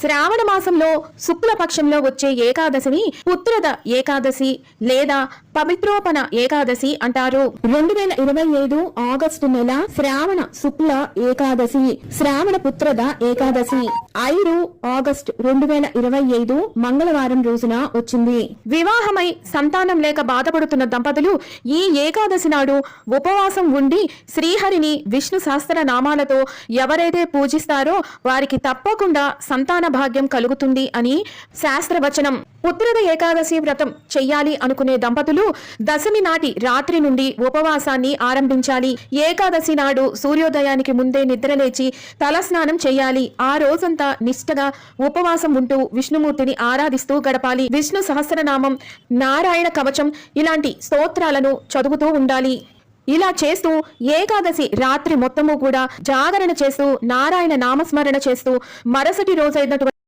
శ్రావణ మాసంలో శుక్లపక్షంలో వచ్చే ఏకాదశిని పుత్రద ఏకాదశి లేదా పవిత్రోపన ఏకాదశి అంటారు. 2025 ఆగస్టు నెల శ్రావణ శుక్ల ఏకాదశి, శ్రావణ పుత్రద ఏకాదశి 5 ఆగస్టు 2025 మంగళవారం రోజున వచ్చింది. వివాహమై సంతానం లేక బాధపడుతున్న దంపతులు ఈ ఏకాదశి నాడు ఉపవాసం ఉండి శ్రీహరిని విష్ణు సహస్ర నామాలతో ఎవరైతే పూజిస్తారో వారికి తప్పకుండా సంతాన భాగ్యం కలుగుతుంది అని శాస్త్రవచనం. పుత్రద ఏకాదశి వ్రతం చెయ్యాలి అనుకునే దంపతులు దశమి నాటి రాత్రి నుండి ఉపవాసాన్ని ఆరంభించాలి. ఏకాదశి నాడు సూర్యోదయానికి ముందే నిద్రలేచి తలస్నానం చేయాలి. ఆ రోజంతా నిష్ఠగా ఉపవాసం ఉంటూ విష్ణుమూర్తిని ఆరాధిస్తూ గడపాలి. విష్ణు సహస్రనామం, నారాయణ కవచం ఇలాంటి స్తోత్రాలను చదువుతూ ఉండాలి. ఇలా చేస్తూ ఏకాదశి రాత్రి మొత్తము కూడా జాగరణ చేస్తూ నారాయణ నామస్మరణ చేస్తూ మరుసటి రోజైనటువంటి